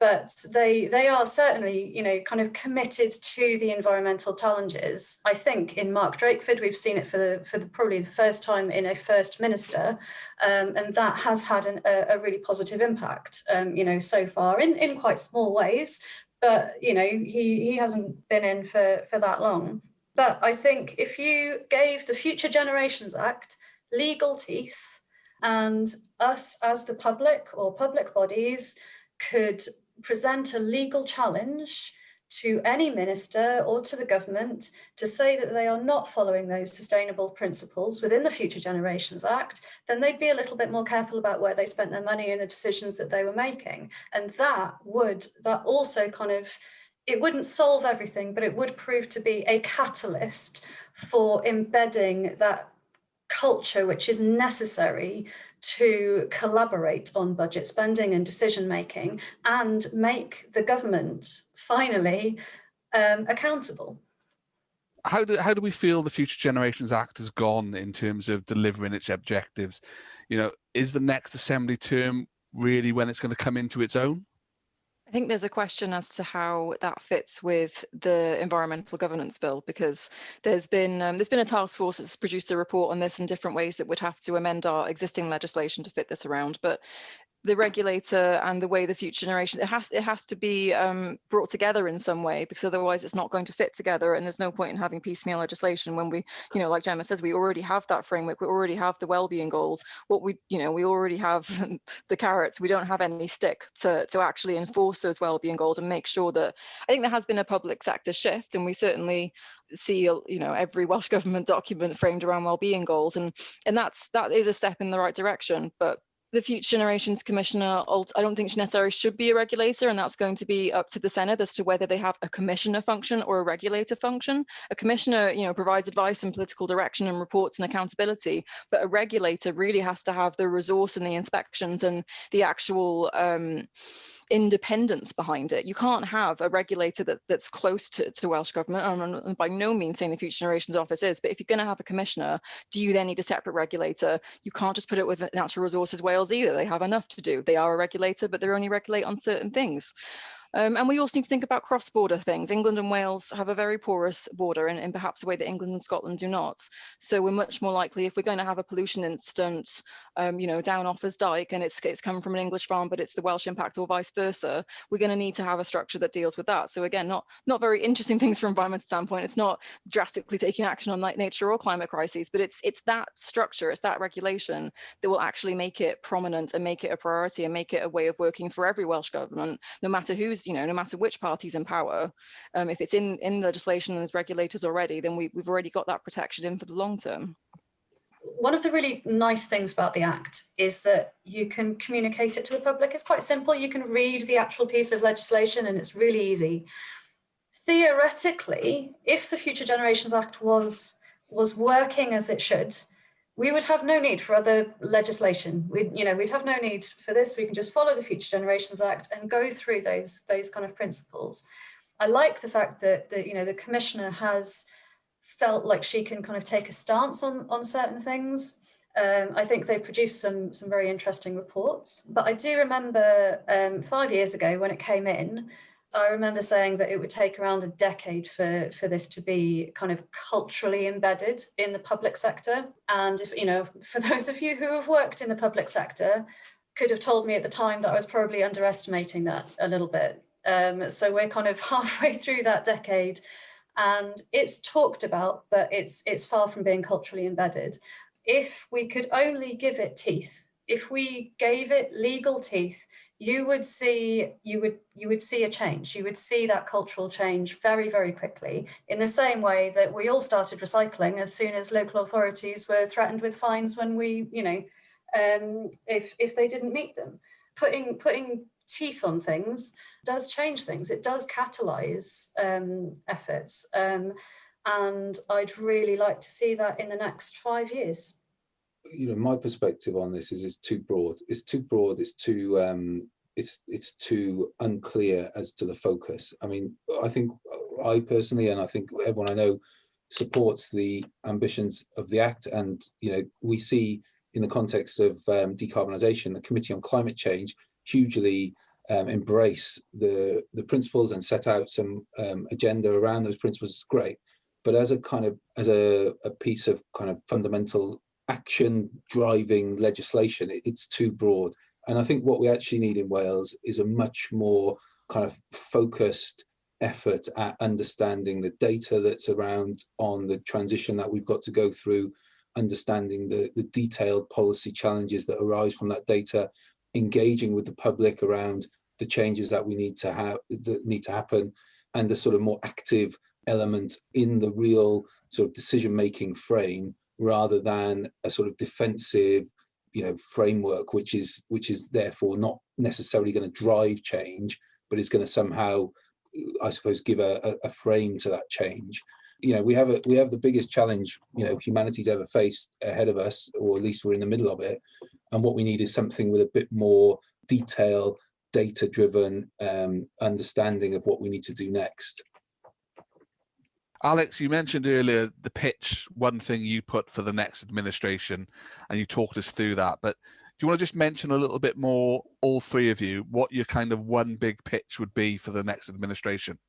But they are certainly, you know, kind of committed to the environmental challenges. I think in Mark Drakeford, we've seen it for probably the first time in a First Minister, and that has had a really positive impact, you know, so far in quite small ways. But, you know, he hasn't been in for that long. But I think if you gave the Future Generations Act legal teeth, and us as the public or public bodies could present a legal challenge to any minister or to the government to say that they are not following those sustainable principles within the Future Generations Act, then they'd be a little bit more careful about where they spent their money and the decisions that they were making. And that also kind of, it wouldn't solve everything, but it would prove to be a catalyst for embedding that culture which is necessary to collaborate on budget spending and decision making and make the government finally accountable. How do we feel the Future Generations Act has gone in terms of delivering its objectives? You know, is the next Assembly term really when it's going to come into its own? I think there's a question as to how that fits with the environmental governance bill, because there's been a task force that's produced a report on this in different ways that would have to amend our existing legislation to fit this around. But the regulator and the way the future generation, it has to be brought together in some way, because otherwise it's not going to fit together, and there's no point in having piecemeal legislation when we, you know, like Jemma says, we already have that framework, we already have the well-being goals, we already have the carrots, we don't have any stick to actually enforce those well-being goals and make sure that, I think there has been a public sector shift, and we certainly see, you know, every Welsh Government document framed around well-being goals, and that is a step in the right direction. But the Future Generations Commissioner, I don't think she necessarily should be a regulator, and that's going to be up to the Senedd as to whether they have a commissioner function or a regulator function. A commissioner, you know, provides advice and political direction and reports and accountability, but a regulator really has to have the resource and the inspections and the actual independence behind it. You can't have a regulator that's close to Welsh Government, and by no means saying the Future Generations Office is, but if you're going to have a commissioner, do you then need a separate regulator? You can't just put it with Natural Resources Wales either. They have enough to do. They are a regulator, but they only regulate on certain things. And we also need to think about cross-border things. England and Wales have a very porous border in perhaps a way that England and Scotland do not. So we're much more likely, if we're going to have a pollution incident, down Offers Dyke, and it's come from an English farm, but it's the Welsh impact, or vice versa, we're going to need to have a structure that deals with that. So again, not very interesting things from an environmental standpoint. It's not drastically taking action on nature or climate crises, but it's that structure, it's that regulation that will actually make it prominent and make it a priority and make it a way of working for every Welsh government, no matter who's, no matter which party's in power. If it's in legislation and there's regulators already, then we've already got that protection in for the long term. One of the really nice things about the Act is that you can communicate it to the public. It's quite simple. You can read the actual piece of legislation and it's really easy. Theoretically, if the Future Generations Act was working as it should, we would have no need for other legislation. We'd have no need for this. We can just follow the Future Generations Act and go through those kind of principles. I like the fact that the Commissioner has felt like she can kind of take a stance on certain things. I think they've produced some very interesting reports. But I do remember 5 years ago when it came in, I remember saying that it would take around a decade for this to be kind of culturally embedded in the public sector. And if, for those of you who have worked in the public sector, could have told me at the time that I was probably underestimating that a little bit. So we're kind of halfway through that decade, and it's talked about, but it's far from being culturally embedded. If we could only give it teeth, if we gave it legal teeth, you would see a change. You would see that cultural change very, very quickly, in the same way that we all started recycling as soon as local authorities were threatened with fines when we, if they didn't meet them. Putting teeth on things does change things. It does catalyse efforts. And I'd really like to see that in the next 5 years. My perspective on this is it's too broad. It's too broad. It's too unclear as to the focus. I mean, I think I personally, and I think everyone I know, supports the ambitions of the Act. And we see in the context of decarbonisation, the Committee on Climate Change hugely embrace the principles and set out some agenda around those principles. It's great, but as a piece of kind of fundamental action driving legislation, it's too broad. And I think what we actually need in Wales is a much more kind of focused effort at understanding the data that's around on the transition that we've got to go through, understanding the detailed policy challenges that arise from that data, engaging with the public around the changes that we need to happen, and the sort of more active element in the real sort of decision-making frame, rather than a sort of defensive, framework, which is therefore not necessarily going to drive change, but is going to somehow, I suppose, give a frame to that change. We have the biggest challenge humanity's ever faced ahead of us, or at least we're in the middle of it. And what we need is something with a bit more detail, data-driven understanding of what we need to do next. Alex, you mentioned earlier the pitch, one thing you put for the next administration, and you talked us through that. But do you want to just mention a little bit more, all three of you, what your kind of one big pitch would be for the next administration?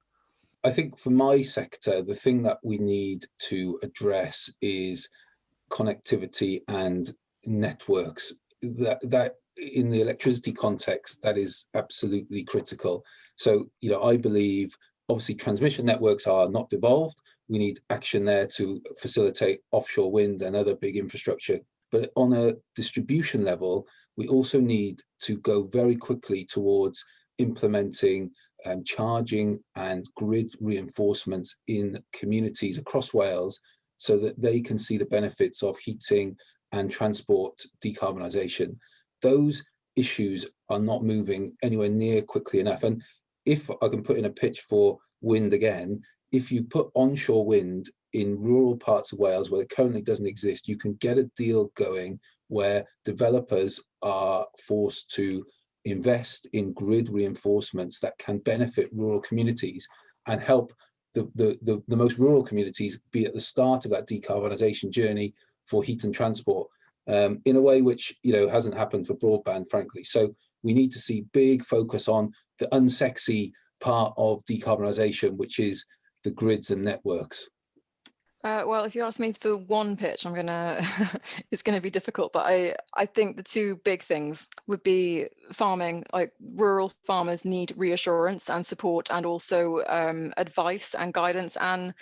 I think for my sector, the thing that we need to address is connectivity and networks. That in the electricity context, that is absolutely critical. So, I believe obviously transmission networks are not devolved. We need action there to facilitate offshore wind and other big infrastructure. But on a distribution level, we also need to go very quickly towards implementing charging and grid reinforcements in communities across Wales, so that they can see the benefits of heating and transport decarbonisation. Those issues are not moving anywhere near quickly enough. And if I can put in a pitch for wind again, if you put onshore wind in rural parts of Wales where it currently doesn't exist, you can get a deal going where developers are forced to invest in grid reinforcements that can benefit rural communities and help the most rural communities be at the start of that decarbonisation journey for heat and transport, in a way which, you know, hasn't happened for broadband, frankly. So we need to see big focus on the unsexy part of decarbonisation, which is the grids and networks. Well, if you ask me for one pitch, it's gonna be difficult, but I think the two big things would be farming. Like, rural farmers need reassurance and support, and also advice and guidance and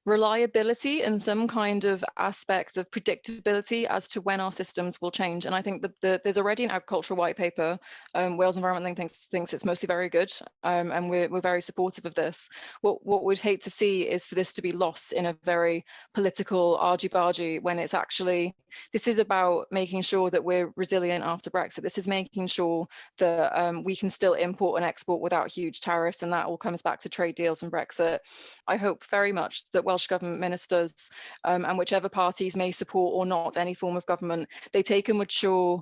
reliability and some kind of aspects of predictability as to when our systems will change. And I think there's already an agricultural white paper. Wales Environment Link thinks it's mostly very good, and we're very supportive of this. What we'd hate to see is for this to be lost in a very political argy-bargy, when it's actually, this is about making sure that we're resilient after Brexit. This is making sure that we can still import and export without huge tariffs, and that all comes back to trade deals and Brexit. I hope very much that Welsh Government ministers and whichever parties may support or not any form of government, they take a mature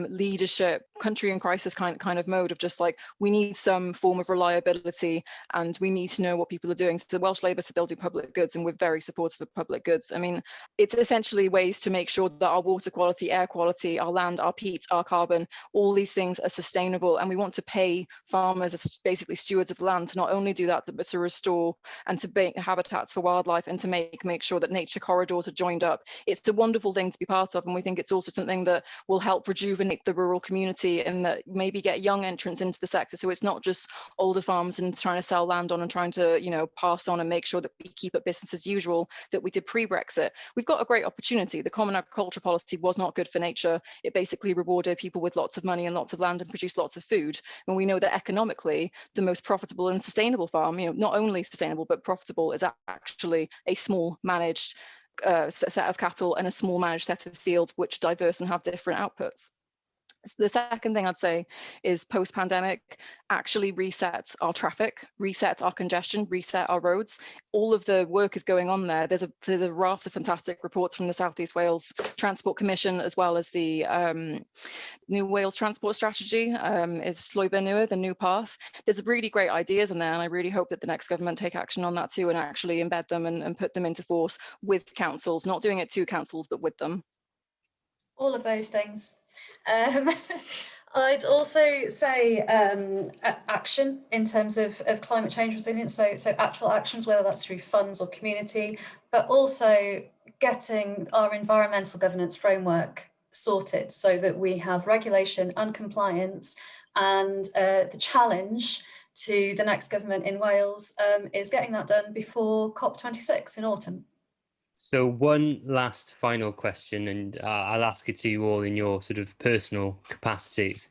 leadership, country in crisis kind of mode of just like, we need some form of reliability and we need to know what people are doing. So the Welsh Labour said they'll do public goods, and we're very supportive of public goods. I mean, it's essentially ways to make sure that our water quality, air quality, our land, our peat, our carbon, all these things are sustainable. And we want to pay farmers as basically stewards of the land to not only do that, but to restore and to make habitats for wildlife and to make sure that nature corridors are joined up. It's a wonderful thing to be part of, and we think it's also something that will help rejuvenate the rural community and that maybe get young entrants into the sector. So it's not just older farms and trying to sell land on and trying to, you know, pass on and make sure that we keep it business as usual that we did pre-Brexit. We've got a great opportunity. The Common Agricultural Policy was not good for nature. It basically rewarded people with lots of money and lots of land and produced lots of food. And we know that economically, the most profitable and sustainable farm, you know, not only sustainable but profitable, is actually a small managed set of cattle and a small managed set of fields which are diverse and have different outputs. The second thing I'd say is post-pandemic actually reset our traffic, reset our congestion, reset our roads. All of the work is going on there. There's a raft of fantastic reports from the South East Wales Transport Commission, as well as the New Wales Transport Strategy, is Llwybr Newydd, the new path. There's really great ideas in there, and I really hope that the next government take action on that too and actually embed them and put them into force with councils, not doing it to councils, but with them. All of those things. I'd also say action in terms of climate change resilience, so actual actions, whether that's through funds or community, but also getting our environmental governance framework sorted so that we have regulation and compliance. And the challenge to the next government in Wales is getting that done before COP26 in autumn. So one last final question, and I'll ask it to you all in your sort of personal capacities.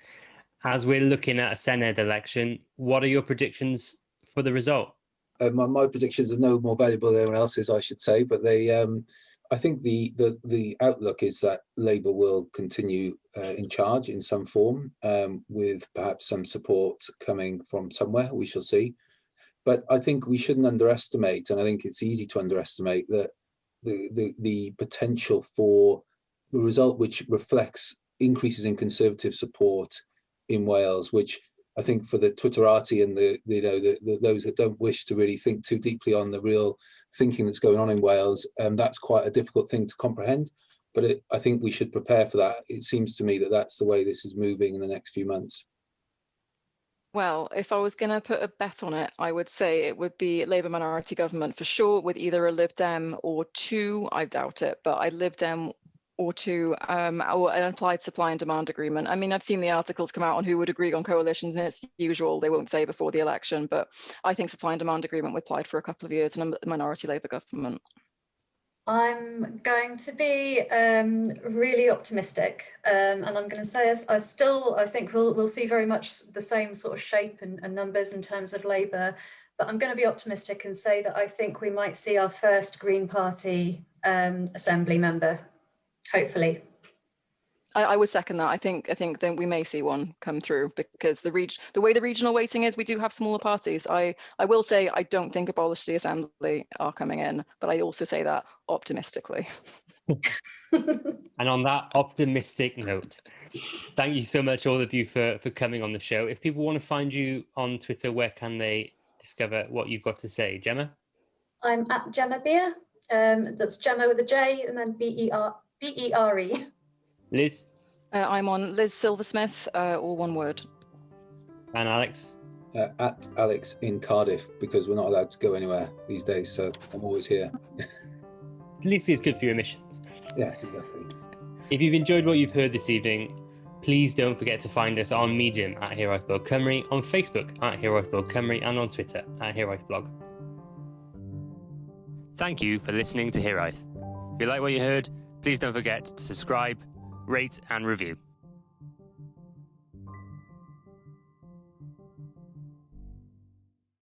As we're looking at a Senedd election, what are your predictions for the result? My predictions are no more valuable than anyone else's, I should say, but they, I think the outlook is that Labour will continue in charge in some form, with perhaps some support coming from somewhere. We shall see. But I think we shouldn't underestimate, and I think it's easy to underestimate, that the potential for the result which reflects increases in Conservative support in Wales, which I think for the Twitterati and those that don't wish to really think too deeply on the real thinking that's going on in Wales, that's quite a difficult thing to comprehend. But I think we should prepare for that. It seems to me that that's the way this is moving in the next few months. Well, if I was going to put a bet on it, I would say it would be Labour minority government for sure, with either a Lib Dem or two. I doubt it, but a Lib Dem or two, or an implied supply and demand agreement. I mean, I've seen the articles come out on who would agree on coalitions, and it's usual they won't say before the election, but I think supply and demand agreement would apply for a couple of years in a minority Labour government. I'm going to be really optimistic, and I'm going to say I think we'll see very much the same sort of shape and numbers in terms of Labour, but I'm going to be optimistic and say that I think we might see our first Green Party Assembly member, hopefully. I would second that. I think then we may see one come through, because the way the regional weighting is, we do have smaller parties. I will say I don't think Abolish the Assembly are coming in, but I also say that optimistically. And on that optimistic note, thank you so much, all of you, for coming on the show. If people want to find you on Twitter, where can they discover what you've got to say? Jemma? I'm at Jemma Bere. That's Jemma with a J and then B-E-R-E. Liz? I'm on Liz Silversmith, all one word. And Alex? At Alex in Cardiff, because we're not allowed to go anywhere these days, so I'm always here. At least it's good for your emissions. Yes, exactly. If you've enjoyed what you've heard this evening, please don't forget to find us on Medium at HiraethBlogCymru, on Facebook at HiraethBlogCymru, and on Twitter at HiraethBlog. Thank you for listening to Hiraeth. If you like what you heard, please don't forget to subscribe, rate and review.